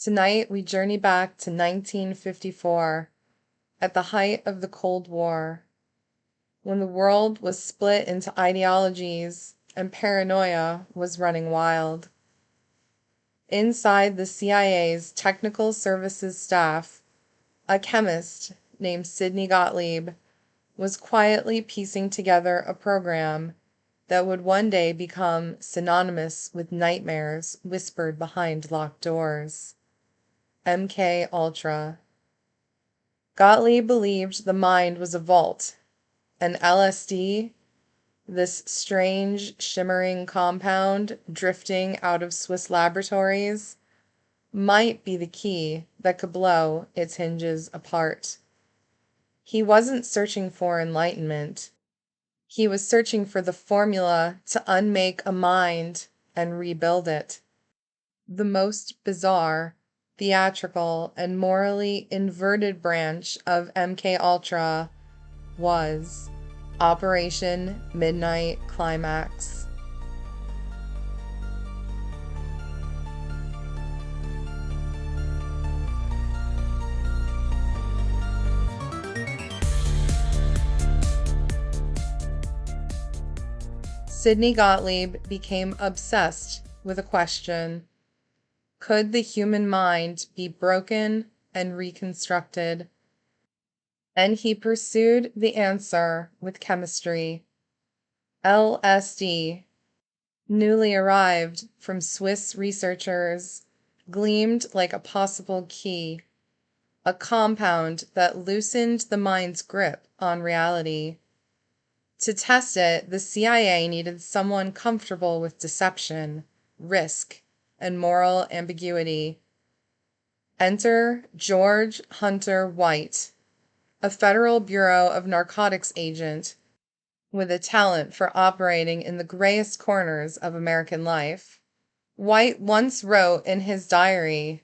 Tonight, we journey back to 1954, at the height of the Cold War, when the world was split into ideologies and paranoia was running wild. Inside the CIA's Technical Services staff, a chemist named Sidney Gottlieb was quietly piecing together a program that would one day become synonymous with nightmares whispered behind locked doors. MK Ultra. Gottlieb believed the mind was a vault, and LSD, this strange, shimmering compound drifting out of Swiss laboratories, might be the key that could blow its hinges apart. He wasn't searching for enlightenment. He was searching for the formula to unmake a mind and rebuild it. The most bizarre, theatrical, and morally inverted branch of MK Ultra was Operation Midnight Climax. Sidney Gottlieb became obsessed with a question. Could the human mind be broken and reconstructed? And he pursued the answer with chemistry. LSD, newly arrived from Swiss researchers, gleamed like a possible key, a compound that loosened the mind's grip on reality. To test it, the CIA needed someone comfortable with deception, risk, and moral ambiguity. Enter George Hunter White, a Federal Bureau of Narcotics agent with a talent for operating in the grayest corners of American life. White once wrote in his diary,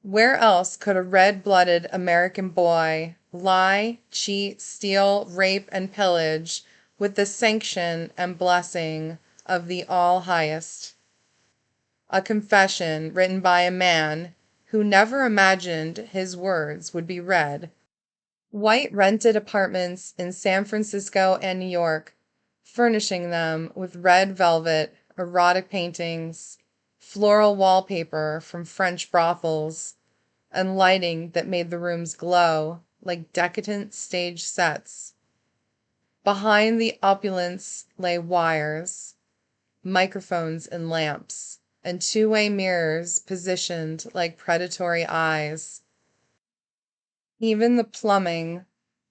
"Where else could a red-blooded American boy lie, cheat, steal, rape, and pillage with the sanction and blessing of the All-Highest?" A confession written by a man who never imagined his words would be read. White rented apartments in San Francisco and New York, furnishing them with red velvet, erotic paintings, floral wallpaper from French brothels, and lighting that made the rooms glow like decadent stage sets. Behind the opulence lay wires, microphones and lamps, and two-way mirrors positioned like predatory eyes. Even the plumbing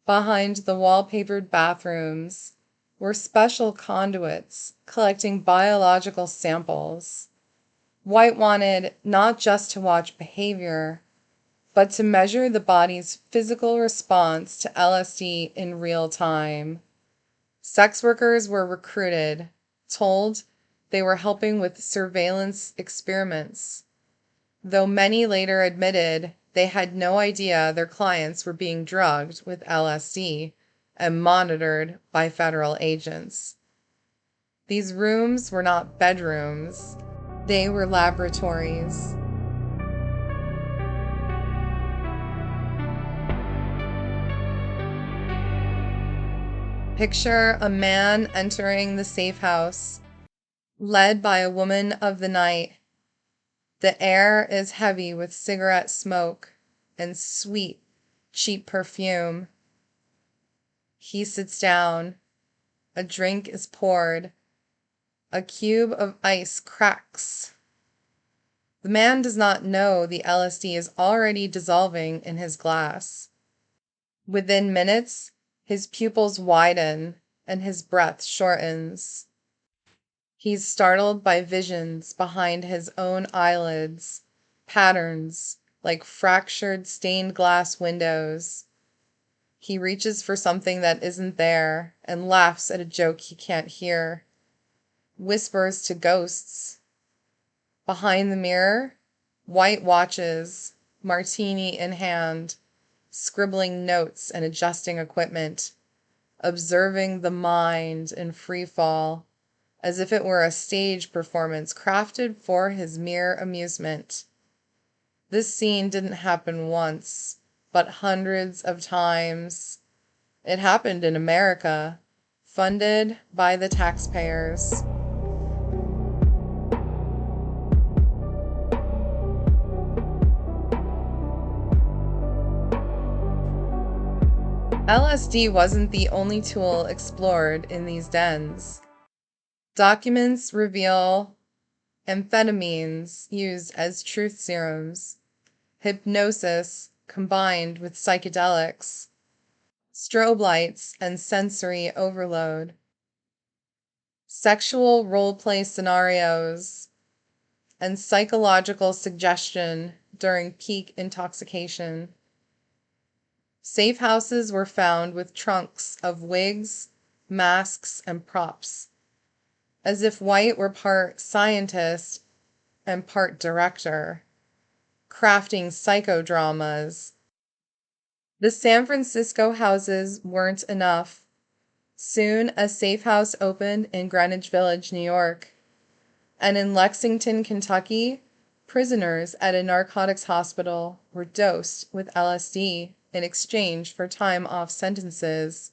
behind the wallpapered bathrooms were special conduits collecting biological samples. White wanted not just to watch behavior, but to measure the body's physical response to LSD in real time. Sex workers were recruited, told they were helping with surveillance experiments, though many later admitted they had no idea their clients were being drugged with LSD and monitored by federal agents. These rooms were not bedrooms, they were laboratories. Picture a man entering the safe house, led by a woman of the night. The air is heavy with cigarette smoke and sweet, cheap perfume. He sits down. A drink is poured. A cube of ice cracks. The man does not know the LSD is already dissolving in his glass. Within minutes, his pupils widen and his breath shortens. He's startled by visions behind his own eyelids, patterns like fractured stained glass windows. He reaches for something that isn't there and laughs at a joke he can't hear. Whispers to ghosts. Behind the mirror, White watches, martini in hand, scribbling notes and adjusting equipment, observing the mind in free fall, as if it were a stage performance crafted for his mere amusement. This scene didn't happen once, but hundreds of times. It happened in America, funded by the taxpayers. LSD wasn't the only tool explored in these dens. Documents reveal amphetamines used as truth serums, hypnosis combined with psychedelics, strobe lights and sensory overload, sexual role-play scenarios, and psychological suggestion during peak intoxication. Safe houses were found with trunks of wigs, masks, and props, as if White were part scientist and part director, crafting psychodramas. The San Francisco houses weren't enough. Soon, a safe house opened in Greenwich Village, New York. And in Lexington, Kentucky, prisoners at a narcotics hospital were dosed with LSD in exchange for time off sentences,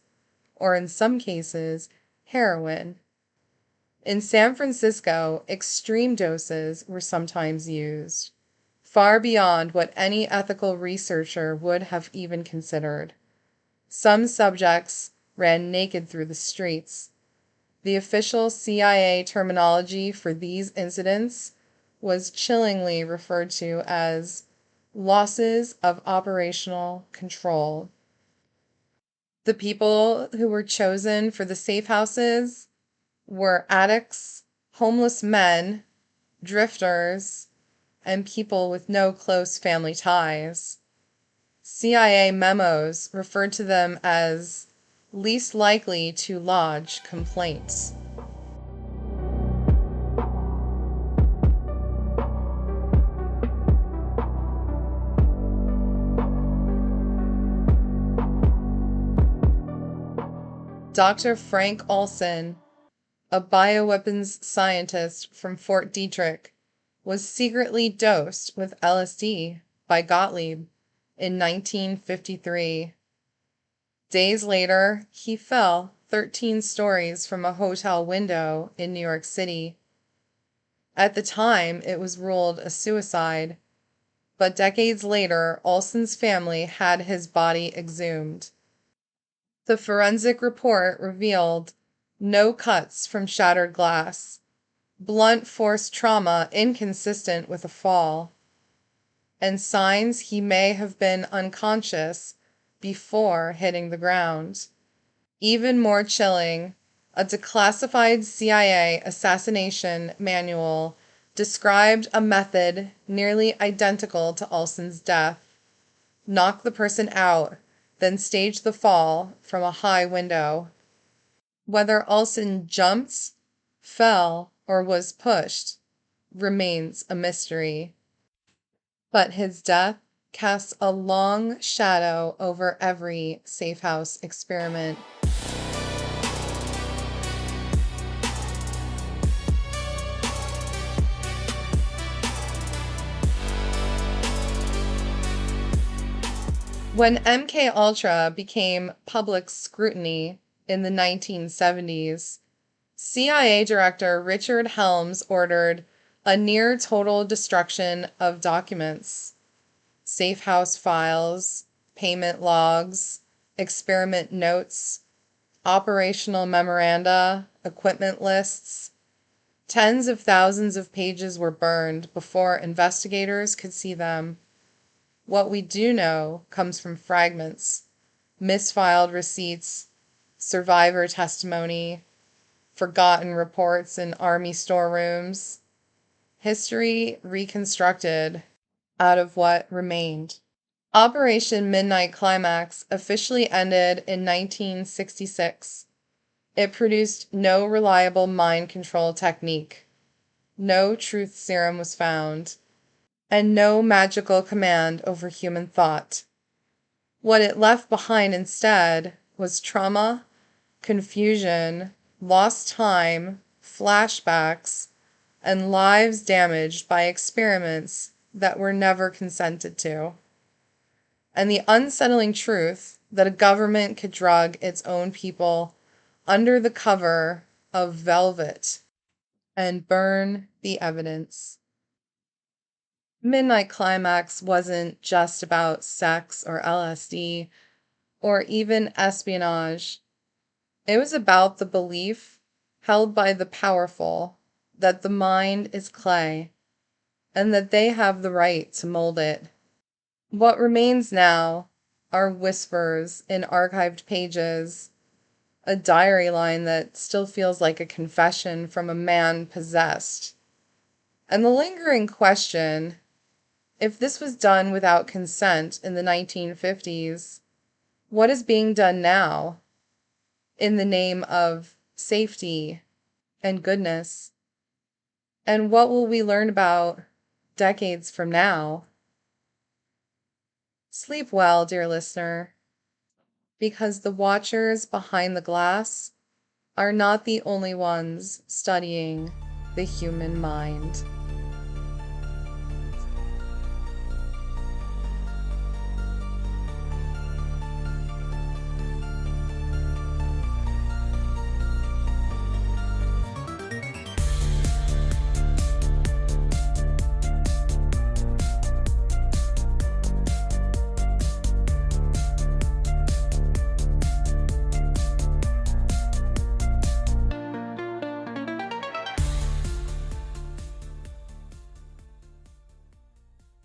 or in some cases, heroin. In San Francisco, extreme doses were sometimes used, far beyond what any ethical researcher would have even considered. Some subjects ran naked through the streets. The official CIA terminology for these incidents was chillingly referred to as losses of operational control. The people who were chosen for the safe houses were addicts, homeless men, drifters, and people with no close family ties. CIA memos referred to them as least likely to lodge complaints. Dr. Frank Olson, a bioweapons scientist from Fort Detrick, was secretly dosed with LSD by Gottlieb in 1953. Days later, he fell 13 stories from a hotel window in New York City. At the time, it was ruled a suicide, but decades later, Olson's family had his body exhumed. The forensic report revealed no cuts from shattered glass, blunt force trauma inconsistent with a fall, and signs he may have been unconscious before hitting the ground. Even more chilling, a declassified CIA assassination manual described a method nearly identical to Olson's death. Knock the person out, then stage the fall from a high window. Whether Olson jumped, fell, or was pushed remains a mystery. But his death casts a long shadow over every safe house experiment. When MKUltra became public scrutiny in the 1970s, CIA Director Richard Helms ordered a near-total destruction of documents, safe house files, payment logs, experiment notes, operational memoranda, equipment lists. Tens of thousands of pages were burned before investigators could see them. What we do know comes from fragments, misfiled receipts, survivor testimony, forgotten reports in army storerooms, history reconstructed out of what remained. Operation Midnight Climax officially ended in 1966. It produced no reliable mind control technique. No truth serum was found, and no magical command over human thought. What it left behind instead was trauma, confusion, lost time, flashbacks, and lives damaged by experiments that were never consented to, and the unsettling truth that a government could drug its own people under the cover of velvet and burn the evidence. Midnight Climax wasn't just about sex or LSD or even espionage. It was about the belief held by the powerful that the mind is clay and that they have the right to mold it. What remains now are whispers in archived pages, a diary line that still feels like a confession from a man possessed, and the lingering question: if this was done without consent in the 1950s, what is being done now in the name of safety and goodness? And what will we learn about decades from now? Sleep well, dear listener, because the watchers behind the glass are not the only ones studying the human mind.